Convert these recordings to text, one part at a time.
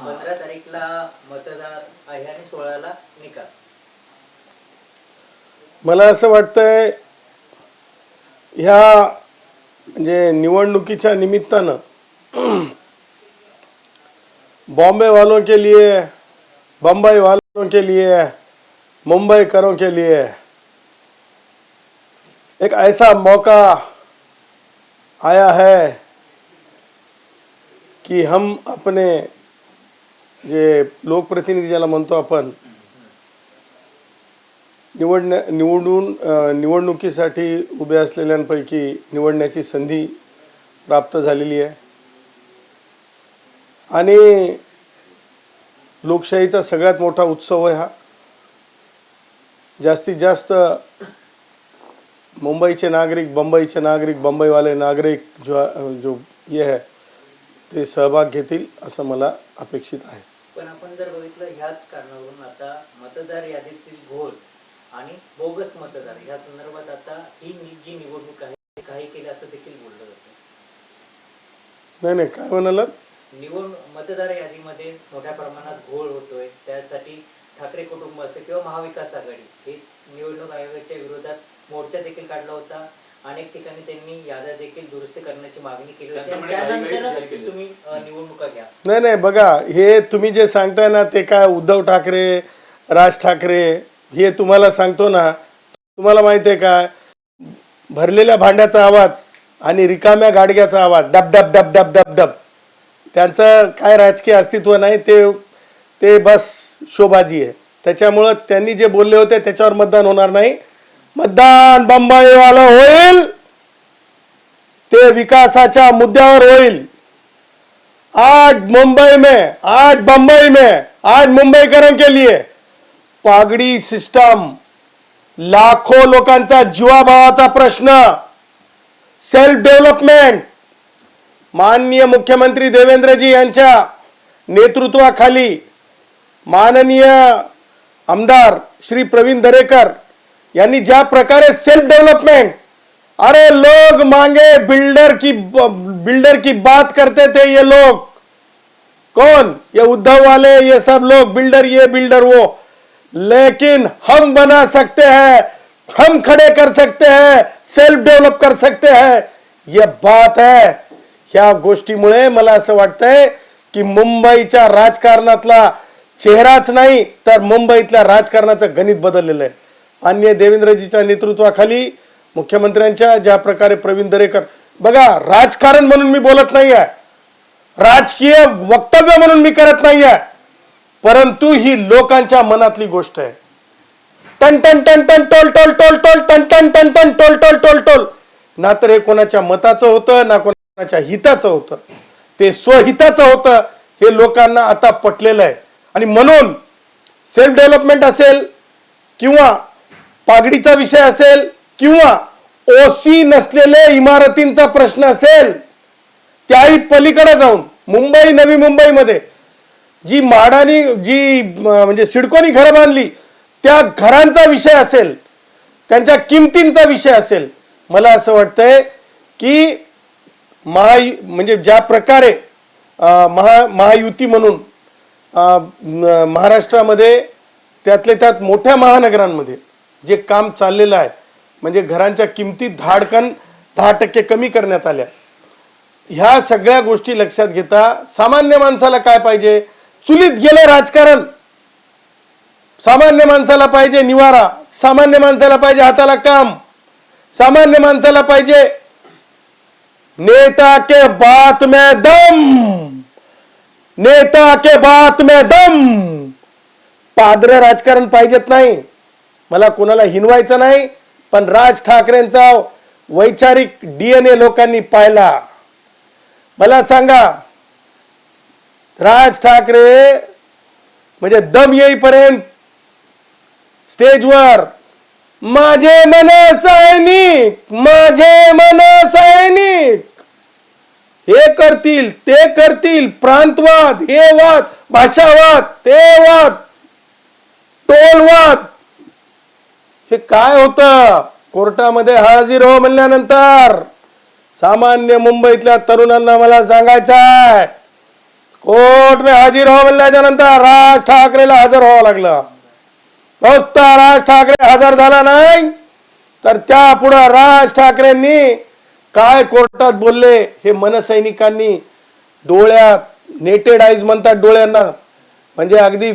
15 तारीखला मतदार आहे आणि 16ला निकाल. मला असं वाटतंय ह्या म्हणजे निवडणुकीच्या निमित्तानं बॉम्बे वालों के लिए, बम्बई वालों के लिए, मुंबई करों के लिए एक ऐसा मौका आया है कि हम अपने जे लोकप्रतिनिधी ज्याला म्हणतो आपण निवडणुकीसाठी उभे असलेल्यांपैकी निवडण्याची संधी प्राप्त झालेली आहे आणि लोकशाहीचा सगळ्यात मोठा उत्सव आहे हा. जास्तीत जास्त मुंबईचे नागरिक, बंबईचे नागरिक, बंबई वाले नागरिक जो ये है ते सहभाग घेतील असं मला अपेक्षित आहे. पण आपण जर बघितलं ह्याच कारणावरून आता मतदार यादीतील घोळ आणि बोगस मतदार या संदर्भात आता ही जी निवडणूक आहे काही केलं असं देखील बोललं जातं. नाही काय म्हणालात? मतदार यादीमध्ये मोठ्या प्रमाणात घोळ होतोय, त्यासाठी ठाकरे कुटुंब असेल किंवा महाविकास आघाडी हे निवडणूक आयोगाच्या विरोधात मोर्चा देखील काढला होता. अनेक ठिकाणी त्यांनी याद्या देखील दुरुस्त करण्याची मागणी केली होती. त्यानंतरच तुम्ही निवडणुका घ्या. नाही बघा, हे तुम्ही जे सांगताय ना ते काय उद्धव ठाकरे, राज ठाकरे हे तुम्हाला सांगतो ना, तुम्हाला माहिती आहे का भरलेल्या भांड्याचा आवाज आणि रिकाम्या गाडग्याचा आवाज डब डब डब डब डब डब त्यांचं काय राजकीय अस्तित्व नाही, ते बस शोबाजी आहे. त्याच्यामुळं त्यांनी जे बोलले होते त्याच्यावर मतदान होणार नाही. मतदान बंबई वाला होईल, ते विकासाच्या मुद्द्यावर होईल. आज मुंबई में, आज बंबई में, आज मुंबईकरों के लिए पागडी सिस्टम, लाखों लोकांचा जीवाभावाचा प्रश्न, सेल्फ डेव्हलपमेंट, माननीय मुख्यमंत्री देवेंद्रजी यांच्या नेतृत्वाखाली माननीय आमदार श्री प्रवीण दरेकर यांनी ज्या प्रकारे सेल्फ डेव्हलपमेंट, अरे लोग मांगे बिल्डर की बात करते थे ये लोग, कौन? ये उद्धव वाले, ये सब लोग बिल्डर, ये बिल्डर वो, लेकिन हम बना सकते हैं, हम खड़े कर सकते हैं, सेल्फ डेव्हलप कर सकते हैं, ये बात है. ह्या गोष्टीमुळे मला असं वाटतंय की मुंबईच्या राजकारणातला चेहराच नाही तर मुंबईतल्या राजकारणाचं गणित बदललेलं आहे. माननीय देवेंद्रजीच्या नेतृत्वाखाली मुख्यमंत्र्यांच्या ज्या प्रकारे प्रवीण दरेकर, बघा राजकारण म्हणून मी बोलत नाही आहे, राजकीय वक्तव्य म्हणून मी करत नाही आहे, परंतु ही लोकांच्या मनातली गोष्ट आहे. टन टन टन टन टोल टोल टोल टोल टन टन टन टन टोल टोल टोल टोल, ना तर हे कोणाच्या मताचं होतं ना कोणाच्या हिताचं होतं, ते स्वहिताचं होतं. हे लोकांना आता पटलेलं आहे आणि म्हणून सेल्फ डेव्हलपमेंट असेल किंवा पागडीचा विषय असेल किंवा ओसी नसलेले इमारतींचा प्रश्न असेल, त्याही पलीकडे जाऊन मुंबई, नवी मुंबईमध्ये जी माडानी जी म्हणजे सिडकोनी घरं बांधली त्या घरांचा विषय असेल, त्यांच्या किमतींचा विषय असेल, मला असं वाटतंय की म्हणजे ज्या प्रकारे महायुती म्हणून महाराष्ट्रामध्ये त्यातल्या त्यात मोठ्या महानगरांमध्ये जे काम चाललेलं आहे, म्हणजे घरांच्या किमती 10% कमी करण्यात आल्या. ह्या सगळ्या गोष्टी लक्षात घेता सामान्य माणसाला काय पाहिजे? चुलीत गेलं राजकारण. सामान्य माणसाला पाहिजे निवारा, सामान्य माणसाला पाहिजे हाताला काम, सामान्य माणसाला पाहिजे नेता के बात में दम, नेता के बात में दम. पाद्र राजकारण पाहिजेत नाही. मला कोणाला हिनवायचं नाही, पण राज ठाकरेंचा वैचारिक DNA लोकांनी पाहिला. मला सांगा, राज ठाकरे म्हणजे दम येईपर्यंत स्टेजवर माझे मन सैनिक, माझे मन सैनिक, हे करतील ते करतील, प्रांतवाद, हे वाद, भाषावाद, ते वाद, टोलवाद, हे काय होतं? कोर्टामध्ये हाजीर हो म्हणल्यानंतर सामान्य मुंबईतल्या तरुणांना मला सांगायचं आहे, कोर्ट में हाजीर हो म्हणल्याच्या नंतर राज ठाकरेला हजर व्हावं लागलं. नुसता राज ठाकरे हजर झाला नाही तर त्या पुढे राज ठाकरेंनी काय कोर्टात बोलले हे मनसैनिकांनी डोळ्यात, नेटेड आईज म्हणतात डोळ्यांना, म्हणजे अगदी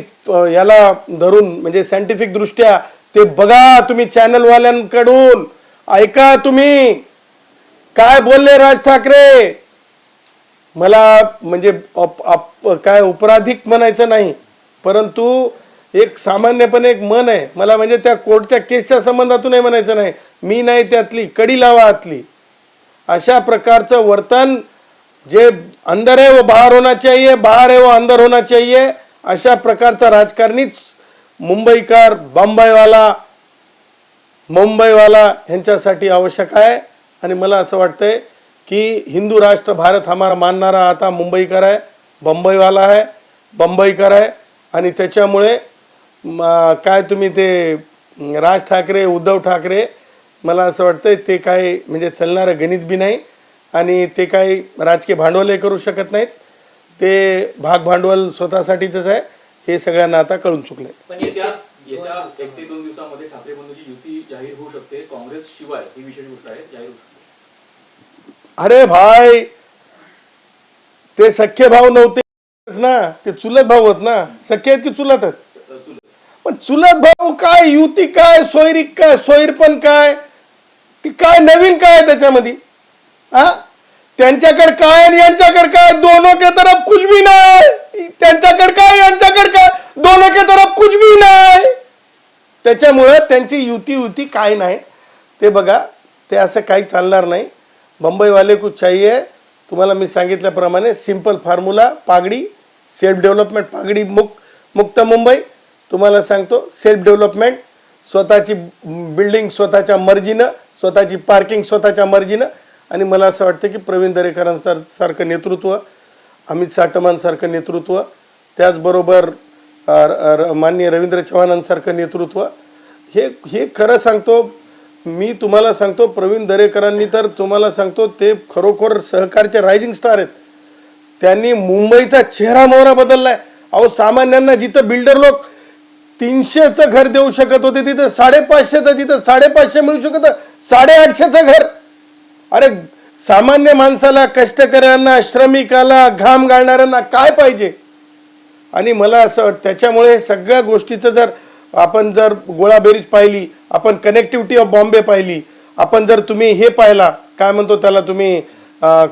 याला धरून, म्हणजे सायंटिफिक दृष्ट्या ते बघा तुम्ही, चॅनलवाल्यांकडून ऐका तुम्ही काय बोलले राज ठाकरे. मला म्हणजे काय उपराधिक म्हणायचं नाही, परंतु एक सामान्यपणे एक मन आहे मला, म्हणजे त्या कोर्टच्या केसच्या संबंधातूनही म्हणायचं नाही, मी नाही त्यातली, कडी लावा आतली. अशा प्रकारचं वर्तन जे अंदर है वो बाहर होना चाहिए, बाहर है वो अंदर होना चाहिए, अशा प्रकारचा राजकारणीच मुंबईकर, मुंबईवाला ह्यांच्यासाठी आवश्यक आहे. आणि मला असं वाटतंय की हिंदू राष्ट्र भारत हमारा मानणारा आता मुंबईकर आहे, बंबईकर आहे. आणि त्याच्यामुळे काय तुम्ही ते राज ठाकरे, उद्धव ठाकरे, मला असं वाटतंय ते काय म्हणजे चालणारं गणित बी नाही आणि ते काही राजकीय भांडवलही करू शकत नाहीत. ते भाग भांडवल स्वतःसाठीच आहे हे सगळ्यांना आता कळून चुकलंय. पण येत्या 1 ते 2 दिवसामध्ये ठाकरे बंधूंची युती जाहीर होऊ शकते. काँग्रेस शिवाय ही विशेष गोष्ट आहे, जाहीर होऊ शकते. अरे भाई, ते सख्खे भाऊ नव्हते ना, ते चुलत भाऊ होत ना. सख्खे आहेत की चुलत आहेत? पण चुलत भाऊ काय, युती काय, सोयरीक काय, सोयरपण काय, ती काय नवीन काय त्याच्यामध्ये? हा, त्यांच्याकडे काय आणि यांच्याकडे काय, दोनों के तरफ कुछ भी नाही. त्यांच्याकडे काय, यांच्याकडे काय, दोनों के तरफ कुछ भी नाही. त्याच्यामुळं त्यांची युती काय नाही ते बघा, ते असं काही चालणार नाही. मुंबईवाले कुछ चाहिए, तुम्हाला मी सांगितल्याप्रमाणे सिंपल फॉर्म्युला, पागडी, सेल्फ डेव्हलपमेंट, पागडी मुक्त मुंबई. तुम्हाला सांगतो सेल्फ डेव्हलपमेंट, स्वतःची बिल्डिंग स्वतःच्या मर्जीनं, स्वतःची पार्किंग स्वतःच्या मर्जीनं. आणि मला असं वाटतं की प्रवीण दरेकरांसारखं नेतृत्व, अमित साटमांसारखं नेतृत्व, त्याचबरोबर माननीय रवींद्र चव्हाणांसारखं नेतृत्व, हे खरं सांगतो मी तुम्हाला सांगतो, प्रवीण दरेकरांनी तर तुम्हाला सांगतो ते खरोखर सहकारचे रायझिंग स्टार आहेत. त्यांनी मुंबईचा चेहरा मोहरा बदललाय. अहो, सामान्यांना जिथं बिल्डर लोक 300चं घर देऊ शकत होते तिथं 550चं, जिथं 550 मिळू शकत 850चं घर. अरे सामान्य माणसाला, कष्टकऱ्यांना, श्रमिकाला, घाम गाळणाऱ्यांना काय पाहिजे? आणि मला असं वाटतं त्याच्यामुळे सगळ्या गोष्टीचं जर आपण जर गोळाबेरीज पाहिली, आपण कनेक्टिव्हिटी ऑफ बॉम्बे पाहिली, आपण जर तुम्ही हे पाहिला, काय म्हणतो त्याला तुम्ही,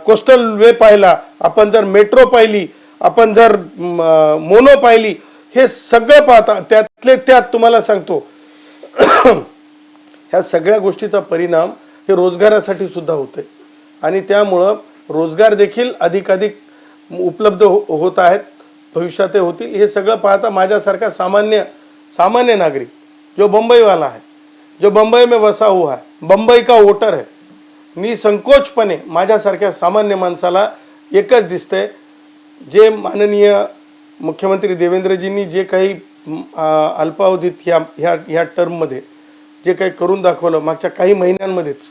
कोस्टल वे पाहिला, आपण जर मेट्रो पाहिली, आपण जर मोनो पाहिली, हे सगळं पाहता त्यातले त्यात तुम्हाला सांगतो ह्या सगळ्या गोष्टीचा परिणाम हे रोजगारासाठी सुद्धा होते. आणि त्यामुळं रोजगार देखील अधिकाधिक उपलब्ध होत आहेत, भविष्यात होतील. हे सगळं पाहता माझ्यासारखा सामान्य नागरिक जो मुंबईवाला है, जो मुंबई में बसा हुआ है, मुंबई का वोटर है, निसंकोचपणे माझ्यासारख्या सामान्य माणसाला एकच दिसतंय, जे माननीय मुख्यमंत्री देवेंद्रजींनी जे काही अल्पावधीत ह्या टर्ममध्ये जे काही करून दाखवलं मागच्या काही महिन्यांमध्येच,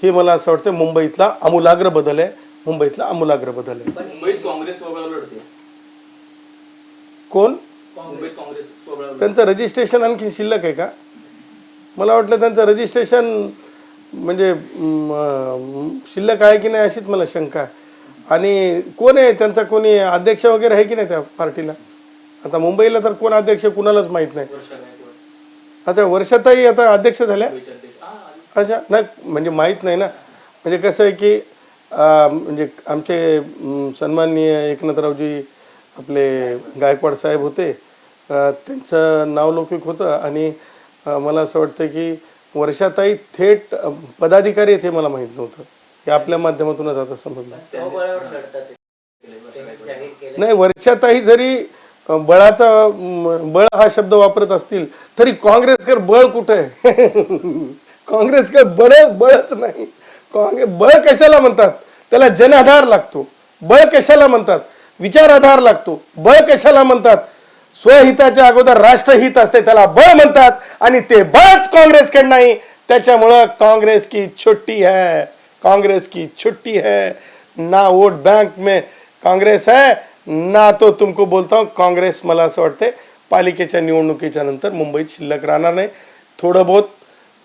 हे मला असं वाटतं मुंबईतला आमूलाग्र बदल आहे. मुंबईत काँग्रेस स्वबळावर लढते. कोण? मुंबईत काँग्रेस स्वबळावर. त्यांचं रजिस्ट्रेशन आणखी शिल्लक आहे का? मला वाटलं त्यांचं रजिस्ट्रेशन म्हणजे शिल्लक आहे की नाही अशीच मला शंका आहे. आणि कोण आहे त्यांचा, कोणी अध्यक्ष वगैरे आहे की नाही त्या पार्टीला? आता मुंबईला तर कोण अध्यक्ष कुणालाच माहीत नाही. आता वर्षाताई आता अध्यक्ष झाल्या? अच्छा, नाही म्हणजे माहीत नाही ना. म्हणजे कसं आहे की म्हणजे आमचे सन्माननीय एकनाथरावजी आपले गायकवाड साहेब होते, त्यांचं नावलौकिक होतं. आणि मला असं वाटतं की वर्षाताई थेट पदाधिकारी आहेत हे मला माहीत नव्हतं. हे आपल्या माध्यमातूनच आता समजलं. नाही, वर्षाताई जरी बळ हा शब्द वापरत असतील तरी काँग्रेसकर बळ कुठे आहे? काँग्रेसकर बळच नाही. बळ कशाला म्हणतात? त्याला जनाधार लागतो. बळ कशाला म्हणतात? विचार आधार लागतो. बळ कशाला म्हणतात? स्वहिताच्या अगोदर राष्ट्रहित असते, त्याला बळ म्हणतात. आणि ते बळच काँग्रेसकडे नाही. त्याच्यामुळं काँग्रेस की छुट्टी है, ना वोट बैंक में कांग्रेस है, ना तो तुमको बोलता हूँ काँग्रेस मला असं वाटते पालिकेच्या निवडणुकीच्या नंतर मुंबईत शिल्लक राहणार नाही. थोडं बहुत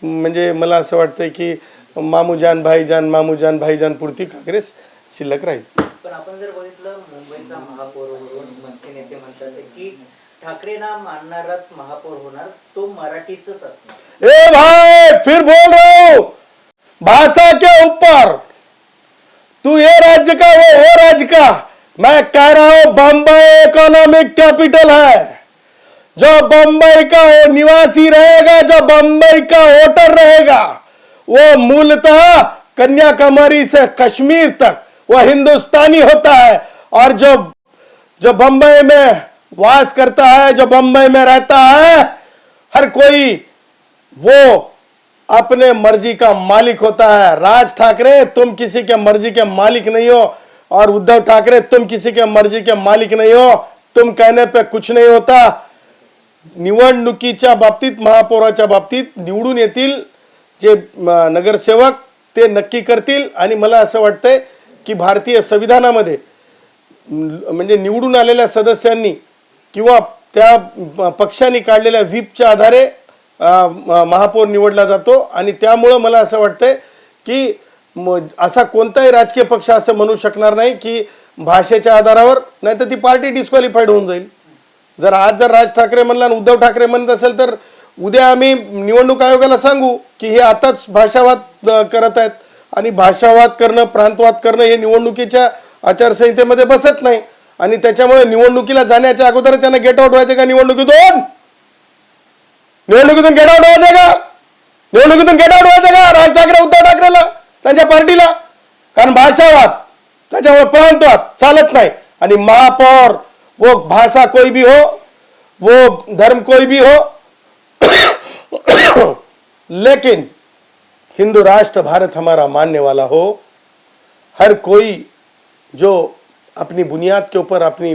म्हणजे मला असं वाटतंय की मामूजान भाईजान पुरती काँग्रेस शिल्लक राहील. पण आपण जर बघितलं मुंबईचा महापौर वरून मनसे नेते म्हणतात की ठाकरेंना मानणाराच महापौर होणार, तो मराठीतच असणार. ए भाई फिर बोल रहा हूं भाषा के ऊपर, तू ये राज्य का वो राज्य का. मैं कह रहा हूं बम्बई इकोनॉमिक कैपिटल है. जो बम्बई का वो निवासी रहेगा, जो बम्बई का वोटर रहेगा, वो मूलतः कन्याकुमारी से कश्मीर तक वो हिंदुस्तानी होता है. और जो बम्बई में वास करता है, जो बम्बई में रहता है, हर कोई वो अपने मर्जी का मालिक होता है. राज ठाकरे तुम किसी के मर्जी के मालिक नहीं हो, और उद्धव ठाकरे तुम किसी के मर्जी के मालिक नहीं हो. तुम कहने पे कुछ नहीं होता. निवडणुकीच्या बाबतीत, महापौराच्या बाबतीत निवडून येतील जे नगरसेवक ते नक्की करतील. आणि मला असं वाटतंय की भारतीय संविधानामध्ये म्हणजे निवडून आलेल्या सदस्यांनी किंवा त्या पक्षांनी काढलेल्या व्हीपच्या आधारे महापौर निवडला जातो. आणि त्यामुळं मला असं वाटतंय की असा कोणताही राजकीय पक्ष असं म्हणू शकणार नाही की भाषेच्या आधारावर, नाही तर ती पार्टी डिस्क्वालिफाईड होऊन जाईल. जर राज ठाकरे म्हणला आणि उद्धव ठाकरे म्हणत असेल तर उद्या आम्ही निवडणूक आयोगाला सांगू की हे आताच भाषावाद करत आहेत. आणि भाषावाद करणं, प्रांतवाद करणं हे निवडणुकीच्या आचारसंहितेमध्ये बसत नाही. आणि त्याच्यामुळे निवडणुकीला जाण्याच्या अगोदर त्यांना गेट आउट व्हायचं का? निवडणुकीतून गेट आउट व्हायचं का? निवडणुकीतून गेट आउट व्हायचं का राज ठाकरे उद्धव ठाकरेला, त्यांच्या पार्टीला? कारण भाषावाद, त्याच्यामुळे प्रांतवाद चालत नाही. आणि महापौर वो भाषा कोई भी हो, वो धर्म कोई भी हो, लेकिन हिंदू राष्ट्र भारत हमारा मानने वाला हो. हर कोई जो अपनी बुनियाद के ऊपर अपनी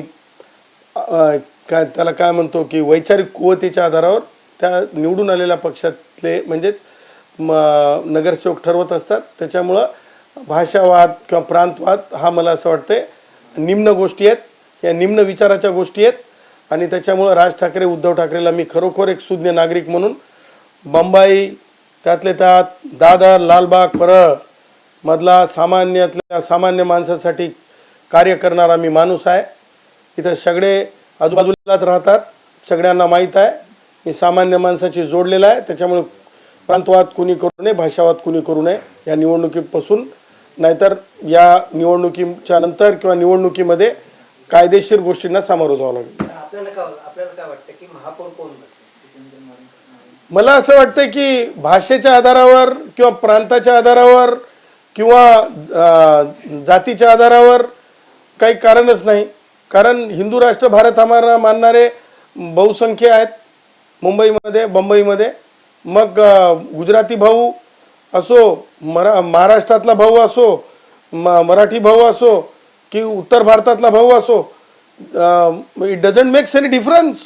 त्याला काय म्हणतो की वैचारिक कुवतीच्या आधारावर त्या निवडून आलेल्या पक्षातले म्हणजेच नगरसेवक ठरवत असतात. त्याच्यामुळं भाषावाद किंवा प्रांतवाद हा मला असं वाटते निम्न गोष्टी आहेत, या निम्न विचाराच्या गोष्टी आहेत. आणि त्याच्यामुळं राज ठाकरे उद्धव ठाकरेला मी खरोखर एक सुज्ञ नागरिक म्हणून बंबई, त्यातले त्यात दादर, लालबाग, परळ मधला सामान्यातल्या सामान्य माणसासाठी कार्य करणारा मी माणूस आहे. इथं सगळे आजूबाजूलाच राहतात, सगळ्यांना माहीत आहे मी सामान्य माणसाशी जोडलेला आहे. त्याच्यामुळे प्रांतवाद कुणी करू नये, भाषावाद कुणी करू नये या निवडणुकीपासून. नाहीतर या निवडणुकीच्या नंतर किंवा निवडणुकीमध्ये कायदेशीर गोष्टींना सामोरं जावं लागेल. आपल्याला काय वाटतं की महापौर कोण बसेल? मला असं वाटतं की भाषेच्या आधारावर किंवा प्रांताच्या आधारावर किंवा जातीच्या आधारावर काही कारणच नाही. कारण हिंदू राष्ट्र भारत हमारा मानणारे बहुसंख्य आहेत मुंबईमध्ये, बंबईमध्ये. मग गुजराती भाऊ असो, महाराष्ट्रातला भाऊ असो, मराठी भाऊ असो कि उत्तर भारतातला भाऊ असो, it doesn't makes any difference.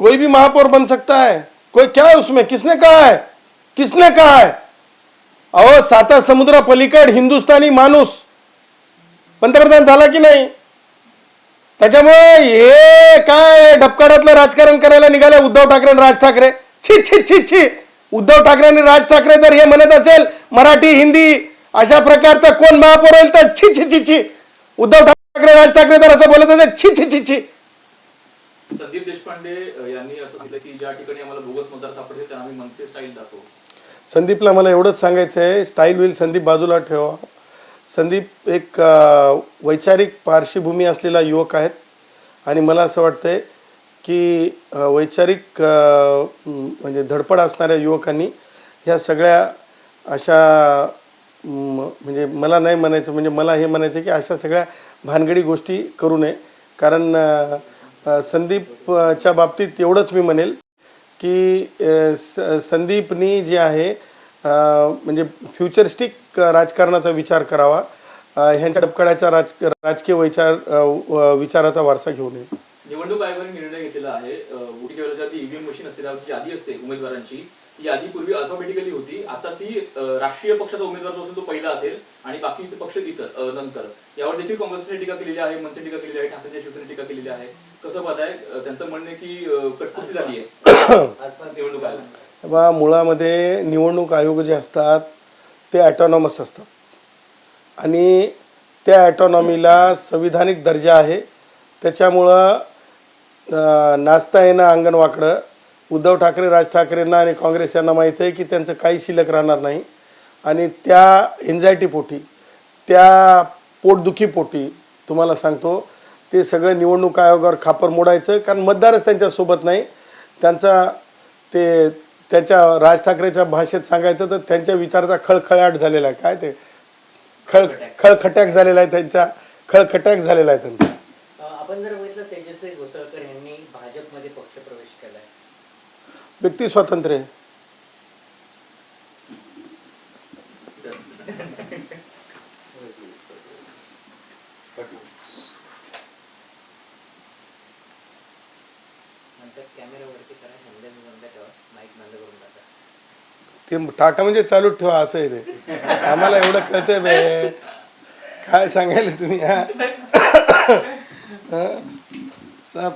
कोई भी महापौर बन सकता है. कोई क्या है उसमें? किसने कहा है? किसने कहा है? अहो, 7 समुद्रा पलीकड हिंदुस्थानी माणूस पंतप्रधान झाला की नाही? त्याच्यामुळे हे काय डबकाडातलं राजकारण करायला निघाले उद्धव ठाकरे आणि राज ठाकरे. छी छी छी छी. उद्धव ठाकरे आणि राज ठाकरे जर हे म्हणत असेल मराठी हिंदी अशा प्रकारचा कोण महापौर होईल तर छी छी छी छी. उद्धव ठाकरे राज ठाकरे जर असं बोलत असेल छी छी छी छी. संदीप देशपांडे यांनी असं सांगितलं की ज्या ठिकाणी आम्हाला बोगस मतदार सापडले त्यांना आम्ही मनसे स्टाईल दाखवू. संदीपला मला एवढंच सांगायचं आहे, स्टाईल होईल संदीप बाजूला ठेवा. संदीप एक वैचारिक पार्श्वभूमी असलेला युवक आहेत. आणि मला असं वाटतंय की वैचारिक म्हणजे धडपड असणाऱ्या युवकांनी ह्या सगळ्या अशा म्हणजे मला नाही म्हणायचं, म्हणजे मला हे म्हणायचं की अशा सगळ्या भानगडी गोष्टी करू नये. कारण संदीपच्या बाबतीत एवढंच मी म्हणेल की संदीपनी जे आहे म्हणजे फ्युचरिस्टिक राजकारणाचा विचार करावा. ह्यांच्या डबकड्याचा राजकीय विचाराचा वारसा घेऊ नये. निवडणूक आयोगाने निर्णय घेतलेला आहे, वोटिंगच्या वेळेला जी ईव्हीएम मशीन असते त्याची यादी असते उमेदवारांची यादी पूर्वी अल्फाबेटिकली होती, आता ती राष्ट्रीय पक्षाचा उमेदवार जो असेल तो पहिला असेल आणि बाकी पक्ष इतर नंतर. यावर देखील काँग्रेसने टीका केलेली आहे, मनसे टीका केलेली आहे, ठाकरेंच्या शिवसेनेने टीका केलेली आहे. कसं पाहताय? त्यांचं म्हणणं आहे की कटपुसटी झाली आहे निवडणूक आयोग. बा मुळामध्ये निवडणूक आयोग जे असतात ते ॲटॉनॉमस असतात आणि त्या ॲटॉनॉमीला संविधानिक दर्जा आहे. त्याच्यामुळं नाचता येणं अंगण वाकडं. उद्धव ठाकरे, राज ठाकरेंना आणि काँग्रेस यांना माहीत आहे की त्यांचं काही शिल्लक राहणार नाही आणि त्या एन्झायटीपोटी, त्या पोटदुखीपोटी तुम्हाला सांगतो ते सगळं निवडणूक आयोगावर खापर मोडायचं, कारण मतदारच त्यांच्यासोबत नाही. त्यांच्या राज ठाकरेच्या भाषेत सांगायचं तर त्यांच्या विचाराचा खळखळाट झालेला आहे. काय ते खळखट्याक झालेला आहे, त्यांच्या खळखट्याक झालेला आहे त्यांचा. आपण जर बघितलं तेजस्वी घोसाळकर यांनी भाजपमध्ये पक्षप्रवेश केलाय. व्यक्ती स्वातंत्र्य आहे. नंतर कॅमेरावरती करा, नंतर बंद ठेवा, माईक बंद करून टाका. ते टाका म्हणजे चालूच ठेवा असं आहे ते. आम्हाला एवढं कळतंय बे, काय सांगायला तुम्ही. हा सब